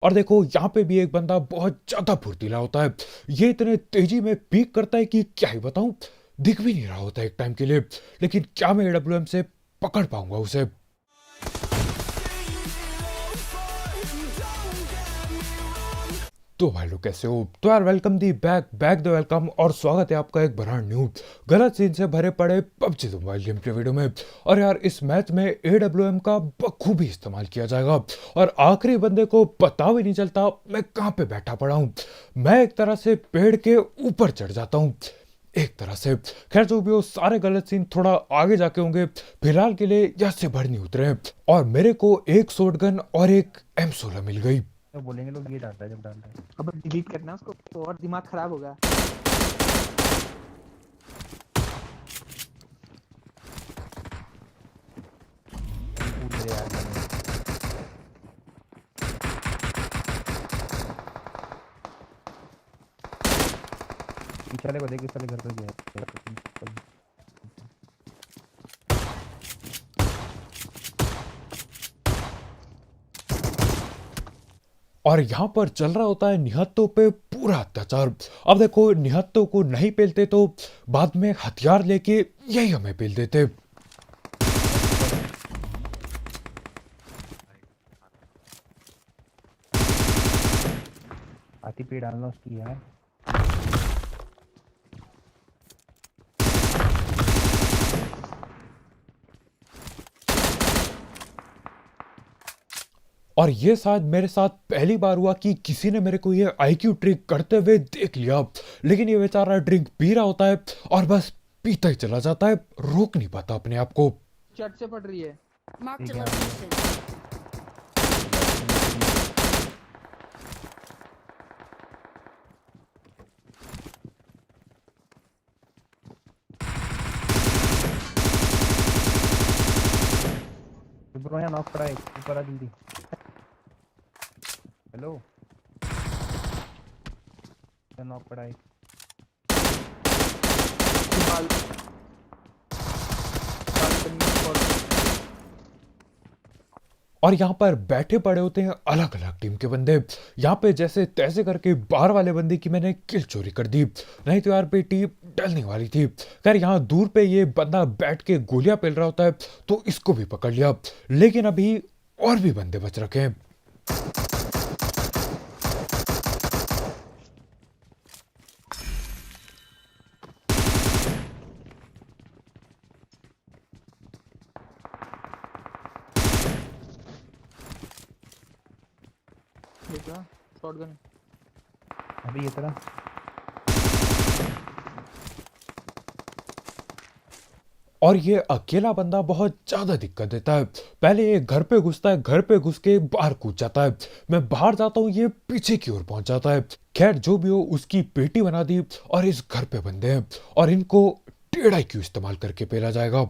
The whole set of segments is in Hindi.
और देखो यहाँ पे भी एक बंदा बहुत ज्यादा फुर्तीला होता है। ये इतने तेजी में पीक करता है कि क्या ही बताऊं। दिख भी नहीं रहा होता एक टाइम के लिए। लेकिन क्या मैं एडब्ल्यूएम से पकड़ पाऊंगा उसे? तो भाई लोग कैसे हो? तो यार welcome the back back the welcome और स्वागत है आपका एक ब्रांड न्यू गलत सीन से भरे पड़े PUBG mobile game play video में। और यार इस मैच में एडब्ल्यूएम का बखूबी इस्तेमाल किया जाएगा और आखिरी बंदे को पता भी नहीं चलता मैं कहाँ पे बैठा पड़ा हूँ। मैं एक तरह से पेड़ के ऊपर चढ़ जाता हूँ एक तरह से। खैर जो भी हो, सारे गलत सीन थोड़ा आगे जाके होंगे। फिलहाल के लिए यहाँ से भर नहीं उतरे हैं और मेरे को एक शॉटगन और एक M16 मिल गई। तो बोलेंगे लोग ये डालता है जब डालता है। अब डिलीट करना उसको तो और दिमाग खराब होगा। कूद रहे यार मैंने। पीछे वाले को देख, इस वाले घर पर गया। और यहाँ पर चल रहा होता है निहत्तों पे पूरा अत्याचार। अब देखो निहत्तों को नहीं पेलते तो बाद में हथियार लेके यही हमें पेल देते। हाथी पे डालना उसकी यार। और ये शायद मेरे साथ पहली बार हुआ कि किसी ने मेरे को ये आईक्यू ट्रिक करते हुए देख लिया। लेकिन ये बेचारा ड्रिंक पी रहा होता है और बस पीता ही चला जाता है, रोक नहीं पाता अपने आप को। चट से पड़ रही है। Marked a Yeah. location. Bro यहाँ नॉक पड़ा है, ऊपर आ जल्दी। हेलो, नॉक पड़ा है। बाल बालकनी में पड़। और यहाँ पर बैठे पड़े होते हैं अलग अलग टीम के बंदे। यहाँ पे जैसे तैसे करके बाहर वाले बंदे की मैंने किल चोरी कर दी, नहीं तो यार बेटी डलने वाली थी। खैर यहाँ दूर पे ये बंदा बैठ के गोलियां पेल रहा होता है तो इसको भी पकड़ लिया। लेकिन अभी और भी बंदे बच रखे हैं। देखा शॉटगन। अभी ये तरह और ये अकेला बंदा बहुत ज्यादा दिक्कत देता है। पहले ये घर पे घुसता है, घर पे घुस के बाहर कूद जाता है। मैं बाहर जाता हूँ, ये पीछे की ओर पहुंच जाता है। खैर जो भी हो, उसकी पेटी बना दी और इस घर पे बंदे हैं और इनको टेढ़ा क्यों इस्तेमाल करके पेला जाएगा।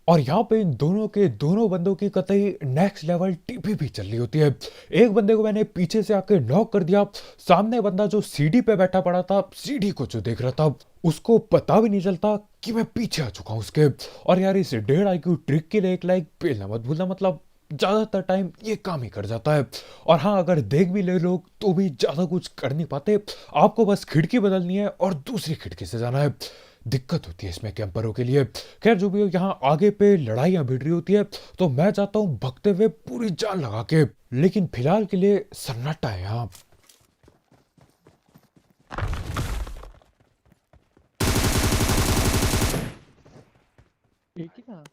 और यहाँ पे इन दोनों के दोनों बंदों की कतई नेक्स्ट लेवल टीपी भी चल रही होती है। एक बंदे को मैंने पीछे से आके नॉक कर दिया। सामने बंदा जो सीढ़ी पे बैठा पड़ा था, सीढ़ी को जो देख रहा था, उसको पता भी नहीं चलता कि मैं पीछे आ चुका हूँ उसके। और यार इस 1.5 IQ ट्रिक के लिए एक लाइक पेलना मत भूलना, मतलब ज्यादातर टाइम ये काम ही कर जाता है। और हाँ, अगर देख भी ले लोग तो भी ज्यादा कुछ कर नहीं पाते। आपको बस खिड़की बदलनी है और दूसरी खिड़की से जाना है। दिक्कत होती है इसमें कैंपरों के लिए। खैर जो भी हो, यहाँ आगे पे लड़ाइयाँ भिड़ रही होती है तो मैं जाता हूँ भगते हुए पूरी जान लगा के। लेकिन फिलहाल के लिए सन्नाटा है यहाँ। एक ही था।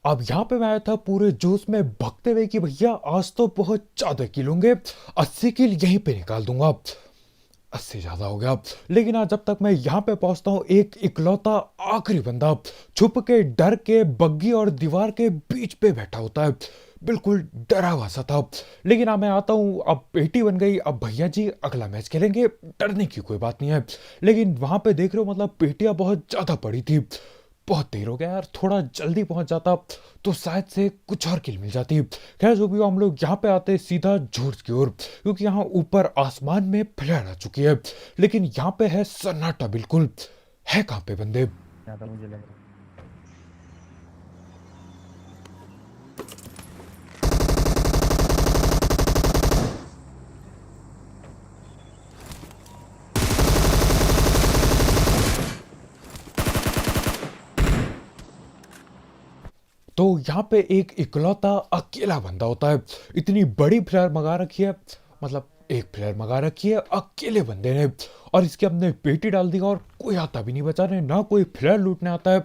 अब यहाँ पे मैं आया था पूरे जोश में भगते हुए कि भैया आज तो बहुत ज्यादा किल होंगे, 80 किल यहीं पे निकाल दूंगा। 80 ज्यादा हो गया। लेकिन आज जब तक मैं यहाँ पे पहुंचता हूँ, एक इकलौता आखिरी बंदा छुप के डर के बग्गी और दीवार के बीच पे बैठा होता है, बिल्कुल डरा हुआ सा था। लेकिन अब मैं आता हूँ, अब पेटी बन गई। अब भैया जी अगला मैच खेलेंगे, डरने की कोई बात नहीं है। लेकिन वहां पे देख रहे हो, मतलब पेटियां बहुत ज्यादा पड़ी थी। बहुत देर हो गया यार, थोड़ा जल्दी पहुंच जाता तो शायद से कुछ और किल मिल जाती। खैर जो भी हो, हम लोग यहाँ पे आते सीधा जॉर्ज की ओर, क्योंकि यहाँ ऊपर आसमान में फ्लैर आ चुकी है, लेकिन यहाँ पे है सन्नाटा बिल्कुल। है कहाँ पे बंदे? यहाँ तो मुझे लग रहा है। तो यहाँ पे एक इकलौता अकेला बंदा होता है। इतनी बड़ी फ्लेयर मंगा रखी है, मतलब एक फ्लेयर मंगा रखी है अकेले बंदे ने, और इसके हमने पेटी डाल दी और कोई आता भी नहीं बचाने, ना कोई फ्लेयर लूटने आता है।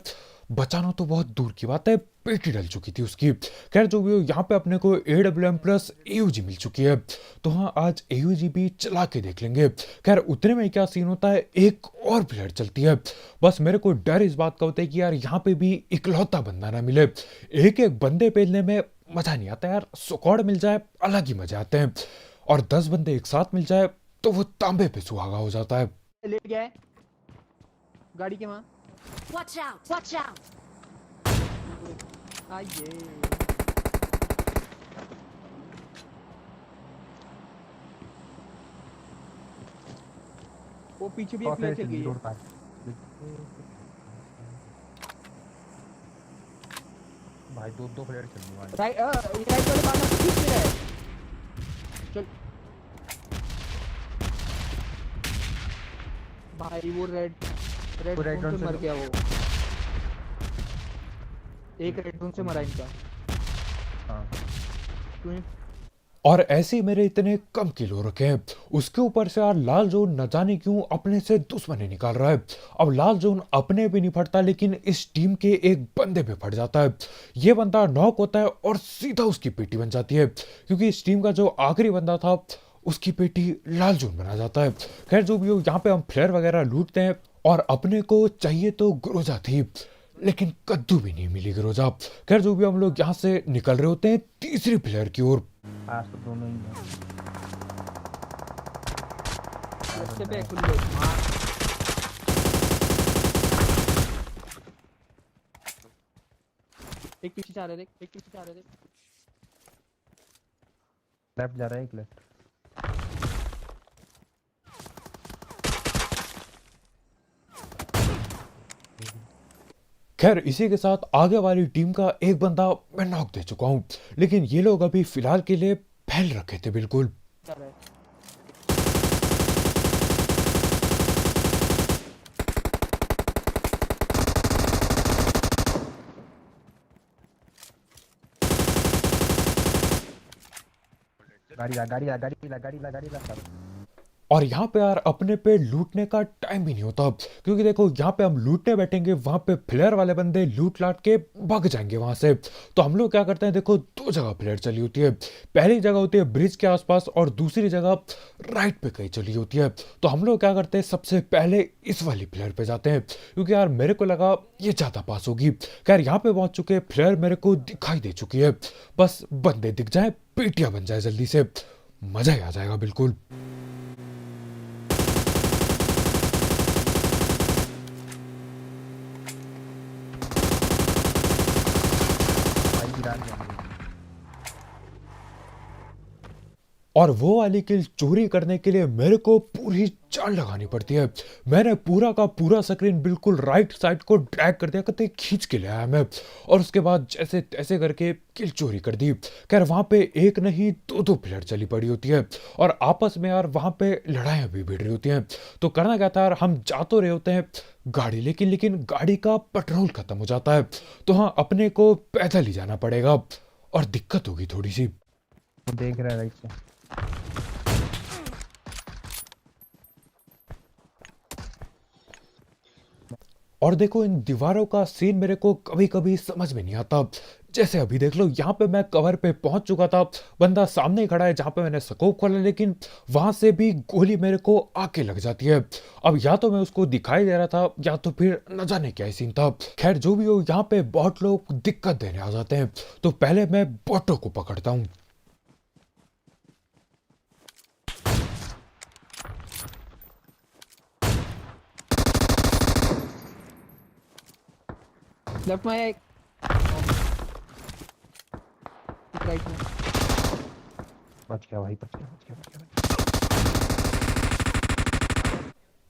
बचाना तो बहुत दूर की बात है, पेटी डल चुकी थी उसकी। खैर जो भी हो, यहाँ पे अपने को AWM प्लस AUG मिल चुकी है, तो हाँ आज AUG भी चला के देख लेंगे। खैर उतने में क्या सीन होता है, एक और प्लेयर चलती है। बस मेरे को डर इस बात का होता है कि यार यहाँ पे भी इकलौता बंदा ना मिले। एक एक बंदे पेलने में मजा नहीं आता यार, स्क्वाड मिल जाए अलग ही मजे आते हैं, और 10 बंदे एक साथ मिल जाए तो वो तांबे पे सुहागा हो जाता है। ले गया है गाड़ी के वहाँ। Watch out! Watch out! आइए वो पीछे भी एक और प्लेयर फिर चल गई है। रोड पार। भाई दो प्लेयर चल रही है। राइट राइट वाले बार से पीछे रहा है। चल भाई वो रेड वो red जोन zone से से मर जो- गया वो। एक रेड जोन से मरा इनका। हाँ तूने और ऐसे ही मेरे इतने कम किल हो रखे हैं, उसके ऊपर से यार लाल जोन न जाने क्यों अपने से दुश्मनी निकाल रहा है। अब लाल जोन अपने भी नहीं फटता, लेकिन इस टीम के एक बंदे पे फट जाता है। ये बंदा नॉक होता है और सीधा उसकी पेटी बन जाती है, क्योंकि इस टीम का जो आखिरी बंदा था उसकी पेटी लाल जोन बना जाता है। खैर जो भी हो, यहाँ पे हम फ्लेयर वगैरह लूटते हैं, और अपने को चाहिए तो ग्रोजा थी, लेकिन कद्दू भी नहीं मिली ग्रोजा। खैर जो भी, हम लोग यहाँ से निकल रहे होते हैं तीसरी प्लेयर की ओर। आज तो दोनों ही हैं। अच्छे पे खुले मार। एक पीछे जा रहे थे, एक पीछे जा रहे थे। लेफ्ट जा रहा है एक लेफ्ट। खैर इसी के साथ आगे वाली टीम का एक बंदा मैं नॉक दे चुका हूं, लेकिन ये लोग अभी फिलहाल के लिए फैल रखे थे बिल्कुल। जा रहा है। गाड़ी ला। और यहाँ पे यार अपने पे लूटने का टाइम भी नहीं होता, क्योंकि देखो यहाँ पे हम लूटने बैठेंगे, वहां पे फ्लेयर वाले बंदे लूट लाट के भाग जाएंगे वहां से। तो हम लोग क्या करते हैं, देखो दो जगह फ्लेयर चली होती है। पहली जगह होती है ब्रिज के आसपास, और दूसरी जगह राइट पे कहीं चली होती है। तो हम लोग क्या करते हैं, सबसे पहले इस वाली फ्लेयर पे जाते हैं, क्योंकि यार मेरे को लगा ये ज्यादा पास होगी। खैर यहाँ पे पहुंच चुके, फ्लेयर मेरे को दिखाई दे चुकी है, बस बंदे दिख जाए, पेटियां बन जाए जल्दी से, मजा ही आ जाएगा बिल्कुल। भाई गिरा दिया मुझे। और वो वाली किल चोरी करने के लिए मेरे को पूरी जान लगानी पड़ती है। मैंने पूरा का पूरा स्क्रीन बिल्कुल राइट साइड को ड्रैग कर दिया, कहते खींच के ले आया मैं, और उसके बाद जैसे तैसे करके किल चोरी कर दी। खैर वहां पे एक नहीं दो प्लेयर चली पड़ी होती है, और आपस में यार वहां पे लड़ाइयां भी भिड़ रही होती हैं। तो करना क्या था यार, हम जा तो रहे होते हैं गाड़ी, लेकिन गाड़ी का पेट्रोल खत्म हो जाता है। तो हाँ, अपने को पैदल ही जाना पड़ेगा, और दिक्कत होगी थोड़ी सी। वो देख रहा है राइट से। और देखो इन दीवारों का सीन मेरे को कभी कभी समझ में नहीं आता। जैसे अभी देख लो, यहाँ पे मैं कवर पे पहुंच चुका था, बंदा सामने ही खड़ा है जहां पे मैंने स्कोप खोला, लेकिन वहां से भी गोली मेरे को आके लग जाती है। अब या तो मैं उसको दिखाई दे रहा था, या तो फिर न जाने क्या ही सीन था। खैर जो भी हो, यहाँ पे बॉट लोग दिक्कत देने आ जाते हैं, तो पहले मैं बॉटों को पकड़ता हूँ। लेफ्ट में एक राइट में। बच गया भाई, बच गया, बच गया, बच गया, बच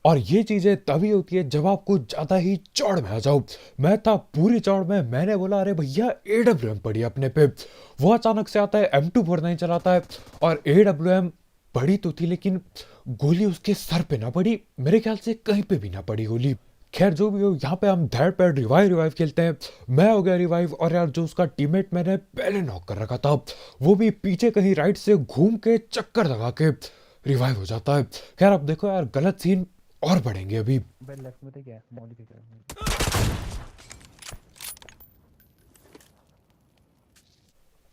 और ये चीजें तभी होती है जब आप कुछ ज्यादा ही चौड़ में आ जाओ। मैं था पूरी चौड़ में, मैंने बोला अरे भैया AWM पड़ी अपने पे। वो अचानक से आता है M249 चलाता है, और AWM पड़ी तो थी लेकिन गोली उसके सर पे ना पड़ी, मेरे ख्याल से कहीं पे भी ना पड़ी गोली। खैर जो भी हो, यहाँ पे हम धैर पैर रिवाइव रिवाइव खेलते हैं। मैं हो गया रिवाइव, और यार जो उसका टीममेट मैंने पहले नॉक कर रखा था वो भी पीछे कहीं राइट से घूम के चक्कर लगा के रिवाइव हो जाता है। खैर अब देखो यार, गलत सीन और बढ़ेंगे अभी। गया। भाई लेफ्ट में तो क्या है, मॉडिफाई।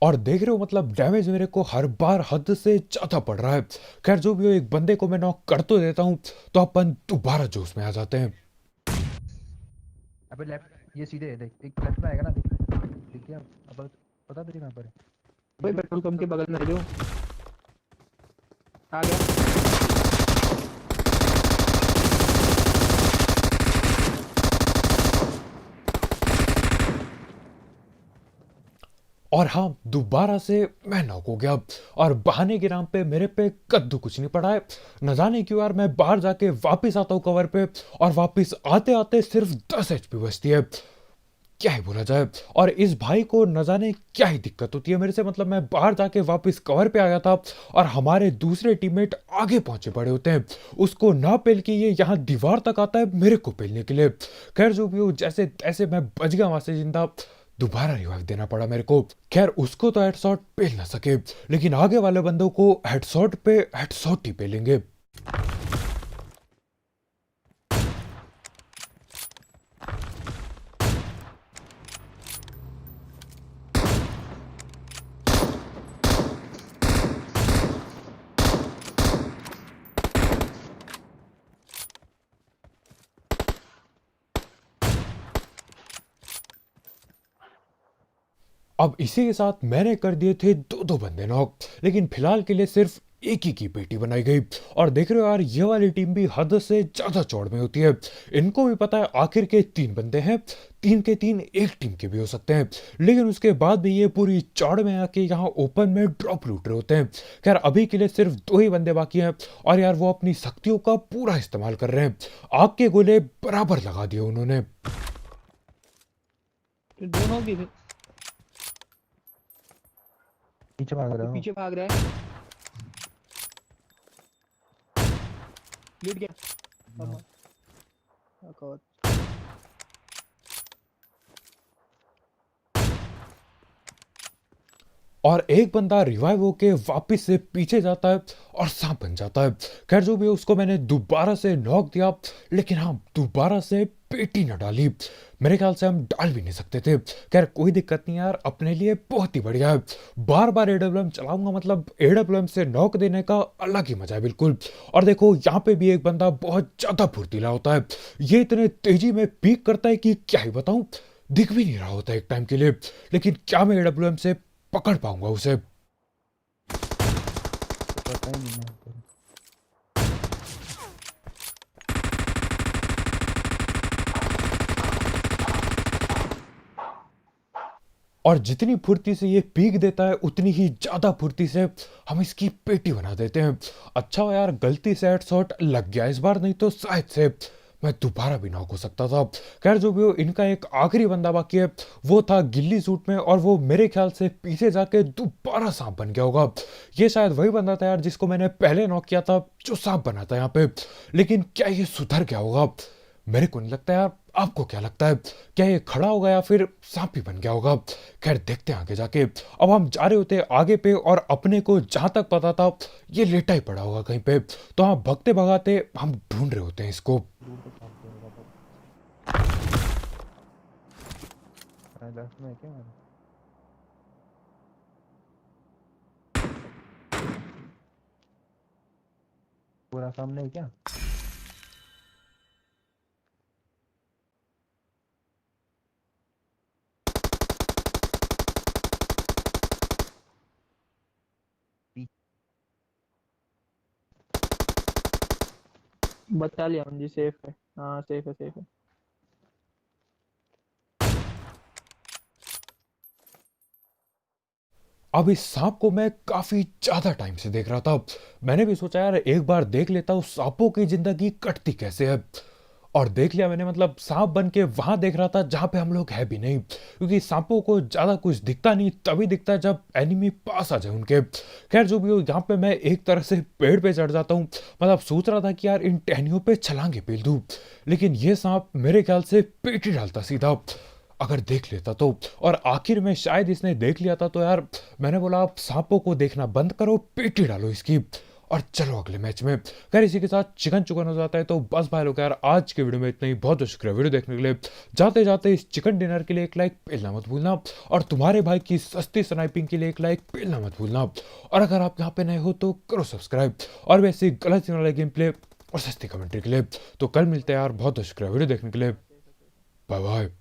और देख रहे हो मतलब डैमेज मेरे को हर बार हद से ज्यादा पड़ रहा है। खैर जो भी हो, एक बंदे को मैं नॉक कर तो देता हूँ, तो अपन दोबारा जोश में आ जाते हैं। अबे लेफ्ट, ये सीधे है, देख एक लेफ्ट में आएगा ना, देख दिख गया। अब पता तुझे कहाँ पर है? भाई पेट्रोल पंप के बगल में है जो आ गया। और हाँ, दोबारा से मैं नॉक हो गया, और बहाने के नाम पे मेरे पे कद्दू कुछ नहीं पड़ा है। न जाने क्यों यार, मैं बाहर जाके वापस आता हूँ कवर पे, और वापस आते आते सिर्फ 10 HP बचती है। क्या ही बोला जाए। और इस भाई को न जाने क्या ही दिक्कत होती है मेरे से, मतलब मैं बाहर जाके वापस कवर पे आ गया था, और हमारे दूसरे टीममेट आगे पहुंचे पड़े होते हैं। उसको ना पेल के ये यहाँ दीवार तक आता है मेरे को पेलने के लिए। खैर जो भी हो, जैसे तैसे मैं बच गया वहां से जिंदा। दोबारा रिवाइव देना पड़ा मेरे को। खैर उसको तो हेडशॉट पेल ना सके, लेकिन आगे वाले बंदों को हेडशॉट पे हेडशॉट ही पेलेंगे। अब इसी के साथ मैंने कर दिए थे दो दो बंदे नॉक, लेकिन फिलहाल के लिए सिर्फ एक ही की पेटी बनाई गई। और देख रहे हो यार, ये वाली टीम भी हद से ज्यादा चौड़ में होती है। इनको भी पता है आखिर के 3 बंदे हैं, 3 के 3 एक टीम के भी हो सकते हैं, लेकिन उसके बाद भी ये पूरी चौड़ में आके यहाँ ओपन में ड्रॉप लूट रहे होते हैं। खैर अभी के लिए सिर्फ 2 ही बंदे बाकी हैं, और यार वो अपनी शक्तियों का पूरा इस्तेमाल कर रहे हैं। आग के गोले बराबर लगा दिए उन्होंने। तो दोनों भी पीछे भाग रहा हूँ। पीछे भाग रहा है। लेट गया। अब और एक बंदा रिवाइव होके वापस से पीछे जाता है और सांप बन जाता है। खैर जो भी है, उसको मैंने दोबारा से नॉक दिया, लेकिन हाँ दोबारा से पेटी न डाली। मेरे ख्याल से हम डाल भी नहीं सकते थे। खैर कोई दिक्कत नहीं यार, अपने लिए बहुत ही बढ़िया है। बार बार AWM चलाऊंगा, मतलब AWM से नॉक देने का अलग ही मजा है बिल्कुल। और देखो यहाँ पे भी एक बंदा बहुत ज्यादा फुर्तीला होता है। ये इतने तेजी में पीक करता है कि क्या ही बताऊं, दिख भी नहीं रहा होता एक टाइम के लिए। लेकिन क्या मैं AWM से पकड़ पाऊंगा उसे? पता ही नहीं है तो। और जितनी फुर्ती से ये पीक देता है, उतनी ही ज्यादा फुर्ती से हम इसकी पेटी बना देते हैं। अच्छा हो यार, गलती से हेडशॉट लग गया इस बार, नहीं तो शायद से मैं दोबारा भी नॉक हो सकता था। खैर जो भी हो, इनका एक आखिरी बंदा बाकी है। वो था गिल्ली सूट में, और वो मेरे ख्याल से पीछे जाके दोबारा सांप बन गया होगा। ये शायद वही बंदा था यार जिसको मैंने पहले नॉक किया था, जो सांप बना था यहाँ पे। लेकिन क्या ये सुधर गया होगा? मेरे को नहीं लगता यार। आपको क्या लगता है? क्या ये खड़ा होगा या फिर सांप ही बन गया होगा? खैर देखते हैं आगे जाके। अब हम जा रहे होते हैं आगे पे, और अपने को जहां तक पता था ये लेटा ही पड़ा होगा कहीं पे, तो हम भगते भगाते हम ढूंढ रहे होते हैं इसको। दूर तक भाग गया होगा तो। लेफ्ट में है क्या हमारे? पूरा सामने है क्या? बचा लिया जी, सेफ है। हाँ सेफ है, सेफ है। अब इस सांप को मैं काफी ज्यादा टाइम से देख रहा था। मैंने भी सोचा यार एक बार देख लेता हूँ सांपों की जिंदगी कटती कैसे है। और देख लिया मैंने, मतलब सांप बन के वहां देख रहा था जहां पे हम लोग है भी नहीं, क्योंकि सांपों को ज्यादा कुछ दिखता नहीं, तभी दिखता है जब एनिमी पास आ जाए उनके। खैर जो भी हो, यहाँ पे मैं एक तरह से पेड़ पे चढ़ जाता हूँ। मतलब सोच रहा था कि यार इन टहनियों पे छलांगे पील दूं, लेकिन ये सांप मेरे ख्याल से पेट ही डालता सीधा अगर देख लेता तो। और आखिर में शायद इसने देख लिया था, तो यार मैंने बोला आप सांपों को देखना बंद करो, पेटी डालो इसकी, और चलो अगले मैच में। खैर इसी के साथ चिकन चुकन हो जाता है। तो बस भाई लोग यार आज के वीडियो में इतना ही। बहुत बहुत शुक्रिया वीडियो देखने के लिए। जाते जाते इस चिकन डिनर के लिए एक लाइक पेलना मत भूलना, और तुम्हारे भाई की सस्ती स्नाइपिंग के लिए एक लाइक पेलना मत भूलना। और अगर आप यहाँ पे नए हो तो करो सब्सक्राइब, और वैसे गलत सिग्नल वाले गेम प्ले और सस्ती कमेंट्री के लिए। तो कल मिलते हैं यार। बहुत बहुत शुक्रिया वीडियो देखने के लिए। Bye bye.